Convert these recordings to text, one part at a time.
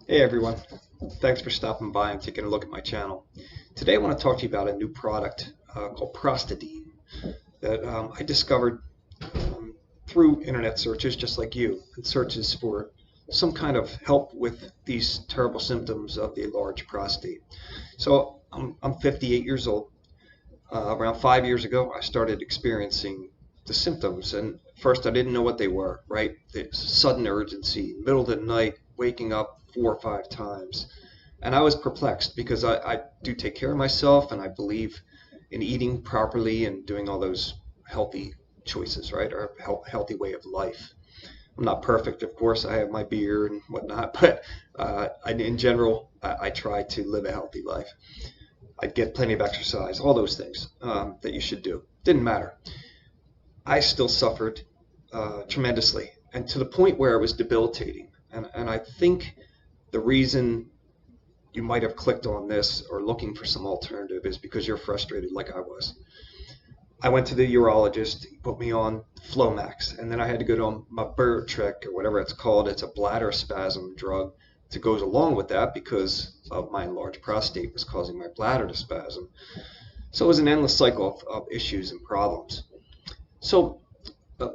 Hey everyone, thanks for stopping by and taking a look at my channel. Today I want to talk to you about a new product called Prostadine that I discovered through internet searches just like you, and searches for some kind of help with these terrible symptoms of the enlarged prostate. So I'm 58 years old. Around 5 years ago I started experiencing the symptoms, and first I didn't know what they were, right? The sudden urgency, middle of the night, waking up 4 or 5 times. And I was perplexed because I do take care of myself, and I believe in eating properly and doing all those healthy choices, right? Or healthy way of life. I'm not perfect, of course. I have my beard and whatnot, but in general, I try to live a healthy life. I get plenty of exercise, all those things that you should do. Didn't matter. I still suffered tremendously, and to the point where it was debilitating. And I think the reason you might have clicked on this or looking for some alternative is because you're frustrated like I was. I went to the urologist, he put me on Flomax, and then I had to go to my beverage or whatever it's called. It's a bladder spasm drug that goes along with that because of my enlarged prostate was causing my bladder to spasm. So it was an endless cycle of issues and problems. So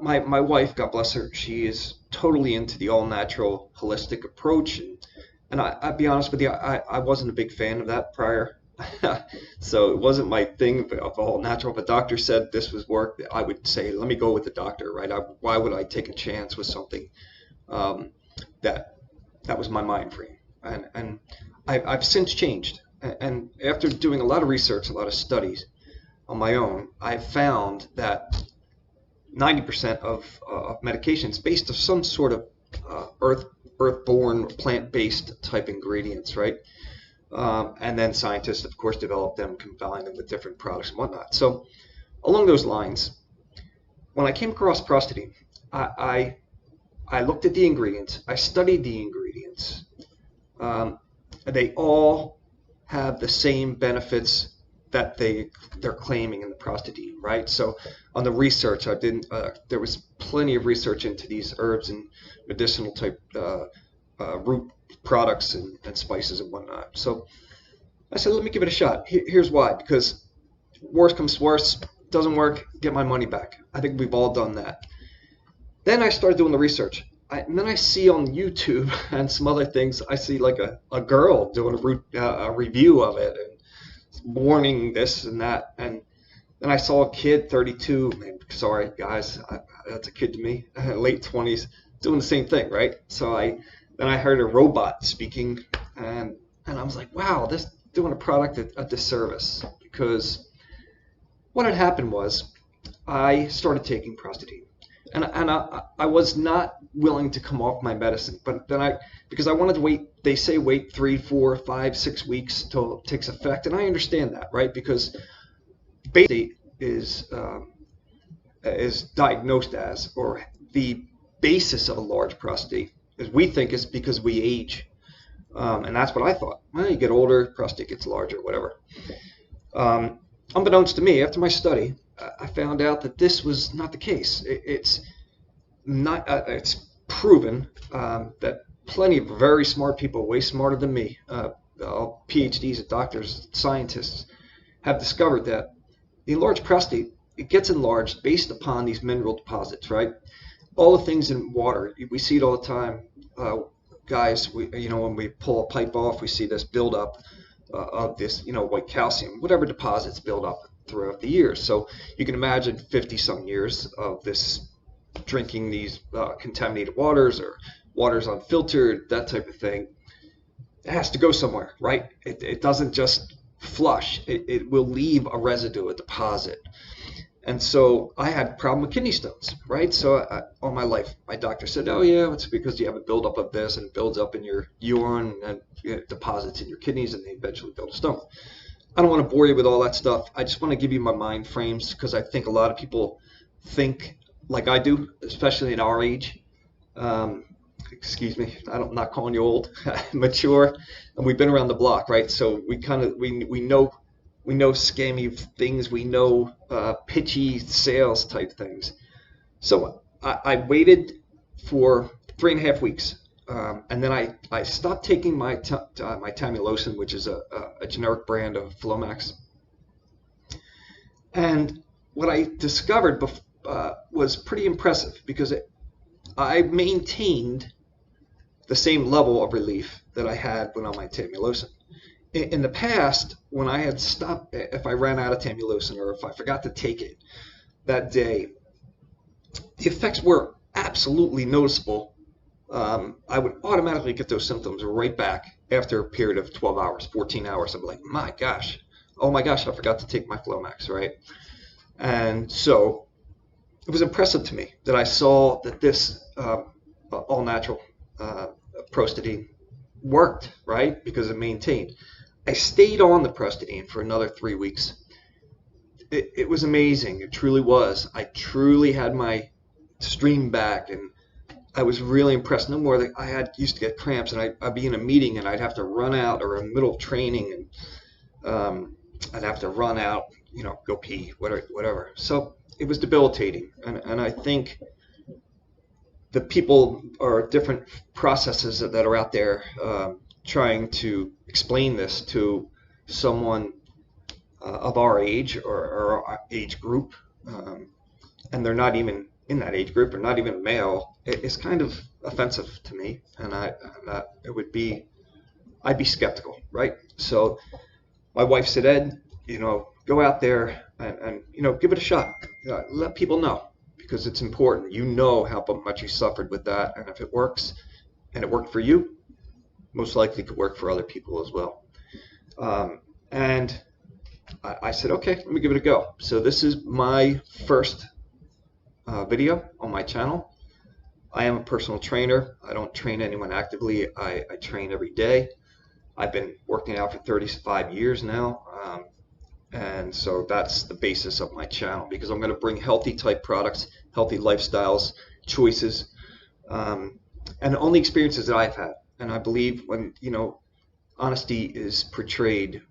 my wife, God bless her, she is totally into the all-natural holistic approach, and I'll be honest with you, I wasn't a big fan of that prior. So it wasn't my thing of all natural. If a doctor said this was work, I would say, let me go with the doctor, right? Why would I take a chance with something that was my mind frame? And I've since changed. And after doing a lot of research, a lot of studies on my own, I found that 90% of medications based on some sort of earth-born, plant-based type ingredients, right? And then scientists, of course, develop them, combine them with different products and whatnot. So along those lines, when I came across Prostadine, I looked at the ingredients. I studied the ingredients. They all have the same benefits that they're claiming in the Prostadine, right? So on the research, there was plenty of research into these herbs and medicinal type root products and spices and whatnot. So I said, let me give it a shot. Here's why: because worst comes to worst, doesn't work, get my money back. I think we've all done that. Then I started doing the research. And then I see on YouTube and some other things, I see like a girl doing a review of it and warning this and that. And then I saw a kid, 32, sorry guys, that's a kid to me, late 20s, doing the same thing, right? So then I heard a robot speaking, and I was like, wow, this doing a product a disservice. Because what had happened was I started taking Prostadine. And I was not willing to come off my medicine, but then because I wanted to wait. They say wait 3, 4, 5, 6 weeks till it takes effect, and I understand that, right? Because basically is diagnosed as, or the basis of a large prostate, is we think is because we age, and that's what I thought. Well, you get older, prostate gets larger, whatever. Unbeknownst to me, after my study, I found out that this was not the case. It's not. It's proven that plenty of very smart people, way smarter than me, all PhDs and doctors, scientists, have discovered that the enlarged prostate, it gets enlarged based upon these mineral deposits, right? All the things in water, we see it all the time. Guys, when we pull a pipe off, we see this buildup of this, white calcium, whatever deposits build up throughout the years. So you can imagine 50-some years of this drinking these contaminated waters or waters unfiltered, that type of thing. It has to go somewhere, right? It doesn't just flush. It will leave a residue, a deposit. And so I had a problem with kidney stones, right? So all my life, my doctor said, oh yeah, it's because you have a buildup of this, and it builds up in your urine and it deposits in your kidneys, and they eventually build a stone. I don't want to bore you with all that stuff. I just want to give you my mind frames, because I think a lot of people think like I do, especially at our age. Excuse me, I'm not calling you old, mature, and we've been around the block, right? So we know scammy things, we know pitchy sales type things. So I waited for 3.5 weeks. And then I stopped taking my my Tamulocin, which is a generic brand of Flomax. And what I discovered was pretty impressive, because I maintained the same level of relief that I had when on my Tamulocin. In the past, when I had stopped, if I ran out of Tamulocin or if I forgot to take it that day, the effects were absolutely noticeable. I would automatically get those symptoms right back after a period of 12 hours, 14 hours. I'm like, my gosh, oh my gosh, I forgot to take my Flomax, right? And so it was impressive to me that I saw that this all-natural Prostadine worked, right? Because it maintained. I stayed on the Prostadine for another 3 weeks. It was amazing. It truly was. I truly had my stream back, and I was really impressed. No more that I used to get cramps, and I'd be in a meeting and I'd have to run out, or in the middle of training, and I'd have to run out, go pee, whatever. So it was debilitating, and I think the people or different processes that are out there trying to explain this to someone of our age or our age group, and they're not even in that age group or not even male, it's kind of offensive to me, and I'd be skeptical, right? So my wife said, Ed, go out there and give it a shot. Let people know, because it's important. You know how much you suffered with that, and if it works, and it worked for you, most likely could work for other people as well. And I said, okay, let me give it a go. So this is my first video on my channel. I am a personal trainer. I don't train anyone actively. I train every day. I've been working out for 35 years now. And so that's the basis of my channel, because I'm going to bring healthy type products, healthy lifestyles, choices, and only experiences that I've had. And I believe when, honesty is portrayed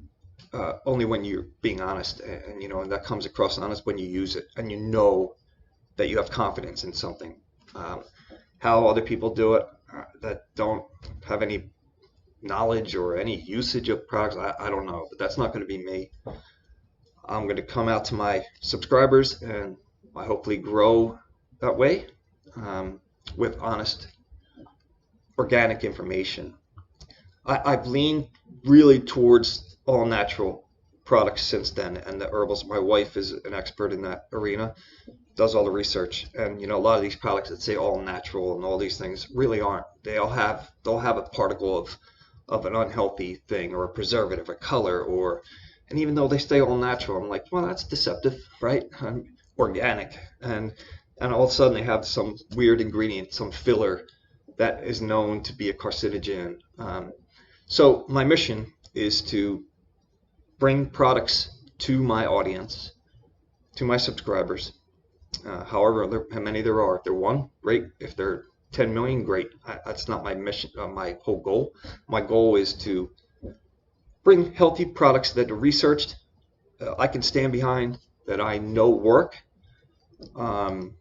only when you're being honest, and and that comes across honest when you use it, and that you have confidence in something. How other people do it that don't have any knowledge or any usage of products, I don't know, but that's not going to be me. I'm going to come out to my subscribers, and I hopefully grow that way with honest, organic information. I've leaned really towards all natural products since then, and the herbals. My wife is an expert in that arena, does all the research, and a lot of these products that say all natural and all these things really aren't. They'll have a particle of an unhealthy thing, or a preservative, a color, and even though they stay all natural, I'm like, well, that's deceptive, right? Organic, and all of a sudden they have some weird ingredient, some filler that is known to be a carcinogen. So my mission is to bring products to my audience, to my subscribers, how many there are. If they're 1, great. If they're 10 million, great. That's not my mission, my whole goal. My goal is to bring healthy products that are researched, I can stand behind, that I know work, and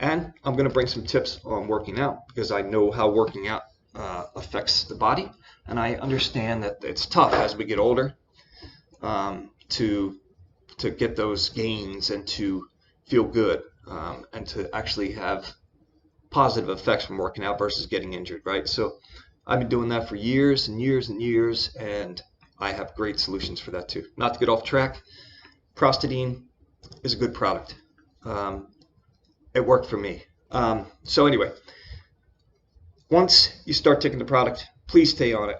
I'm going to bring some tips on working out, because I know how working out affects the body, and I understand that it's tough as we get older to get those gains and to feel good, and to actually have positive effects from working out versus getting injured, right? So I've been doing that for years and years and years, and I have great solutions for that too. Not to get off track, Prostadine is a good product. It worked for me. So anyway, once you start taking the product, please stay on it.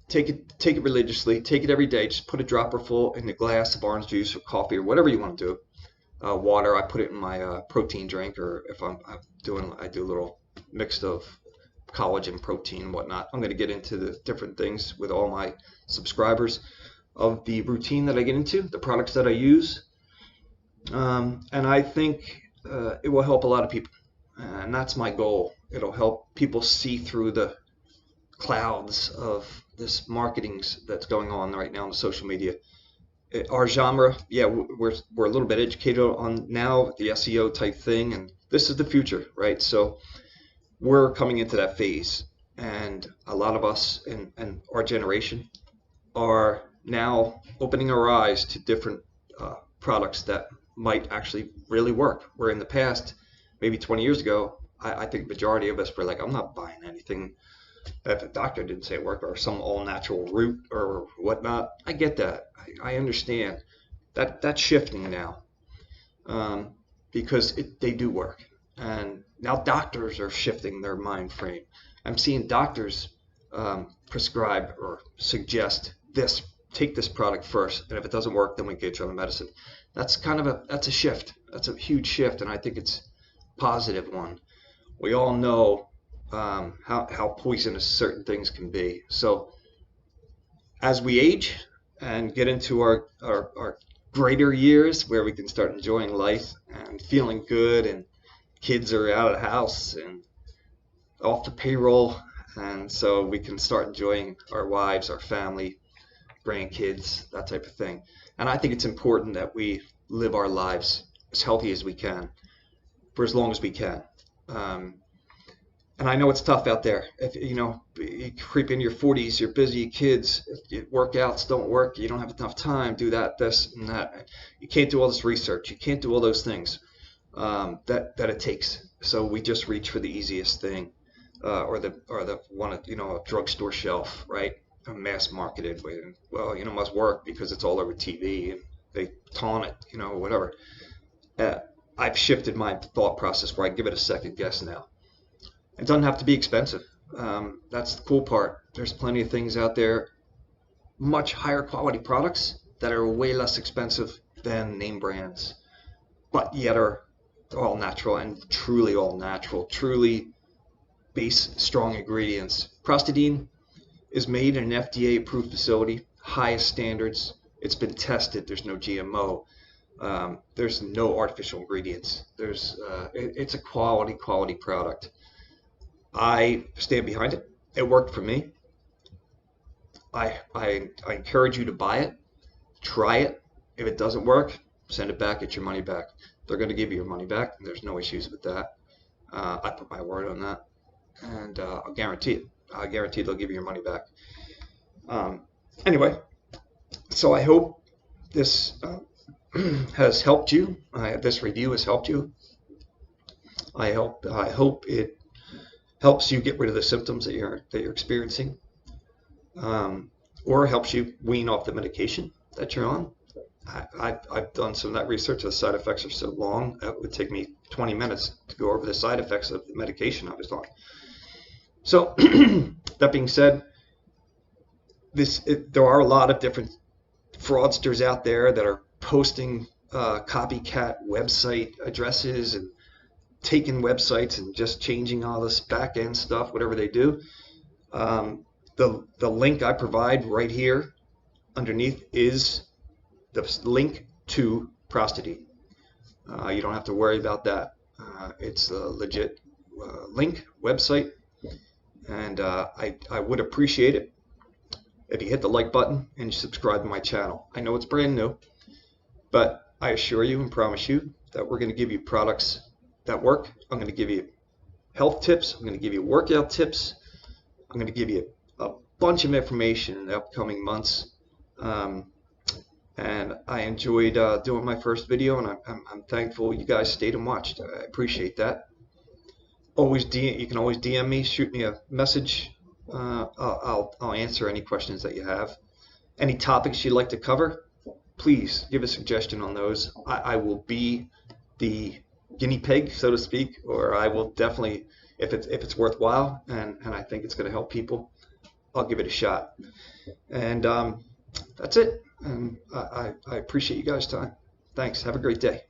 Take it religiously. Take it every day. Just put a dropper full in a glass of orange juice or coffee or whatever you want to do. Water, I put it in my protein drink, or if I do a little mix of collagen, protein, and whatnot. I'm going to get into the different things with all my subscribers of the routine that I get into, the products that I use, and I think it will help a lot of people, and that's my goal. It'll help people see through the clouds of this marketing that's going on right now on social media. Our genre, yeah, we're a little bit educated on now the SEO type thing, and this is the future, right? So we're coming into that phase, And a lot of us in our generation are now opening our eyes to different products that might actually really work. Where in the past, maybe 20 years ago, I think the majority of us were like, I'm not buying anything if the doctor didn't say it worked, or some all-natural root or whatnot. I get that. I understand. That's shifting now, because they do work. And now doctors are shifting their mind frame. I'm seeing doctors prescribe or suggest this. Take this product first, and if it doesn't work, then we get you on the medicine. That's a shift. That's a huge shift, and I think it's a positive one. We all know how poisonous certain things can be. So as we age and get into our greater years, where we can start enjoying life and feeling good, and kids are out of the house and off the payroll, and so we can start enjoying our wives, our family, grandkids, that type of thing. And I think it's important that we live our lives as healthy as we can for as long as we can. And I know it's tough out there. If you creep into your 40s, you're busy, kids, workouts don't work, you don't have enough time, do that, this, and that. You can't do all this research. You can't do all those things that it takes. So we just reach for the easiest thing, or the one at a drugstore shelf, right? Mass marketed. Well, must work because it's all over TV and they taunt it, whatever. I've shifted my thought process where I give it a second guess now. It doesn't have to be expensive. That's the cool part. There's plenty of things out there, much higher quality products that are way less expensive than name brands, but yet are all natural and truly all natural, truly base strong ingredients. Prostadine is made in an FDA approved facility, highest standards. It's been tested. There's no GMO. There's no artificial ingredients. It's a quality product. I stand behind it. It worked for me. I encourage you to buy it, try it. If it doesn't work, send it back, get your money back. They're going to give you your money back. There's no issues with that. I put my word on that, and I'll guarantee it. I guarantee they'll give you your money back. Anyway, so I hope this has helped you. This review has helped you. I hope it helps you get rid of the symptoms that you're experiencing, or helps you wean off the medication that you're on. I've done some of that research. The side effects are so long, it would take me 20 minutes to go over the side effects of the medication I was on. So that being said, there are a lot of different fraudsters out there that are posting copycat website addresses and taking websites and just changing all this back end stuff, whatever they do. The link I provide right here underneath is the link to Prostadine. You don't have to worry about that. It's a legit link, website, and I would appreciate it if you hit the like button and you subscribe to my channel. I know it's brand new, but I assure you and promise you that we're going to give you products that work. I'm going to give you health tips. I'm going to give you workout tips. I'm going to give you a bunch of information in the upcoming months. And I enjoyed doing my first video, and I'm thankful you guys stayed and watched. I appreciate that. You can always DM me, shoot me a message. I'll answer any questions that you have. Any topics you'd like to cover, please give a suggestion on those. I will be the guinea pig, so to speak, or I will definitely, if it's worthwhile and I think it's going to help people, I'll give it a shot. And that's it. And I appreciate you guys' time. Thanks. Have a great day.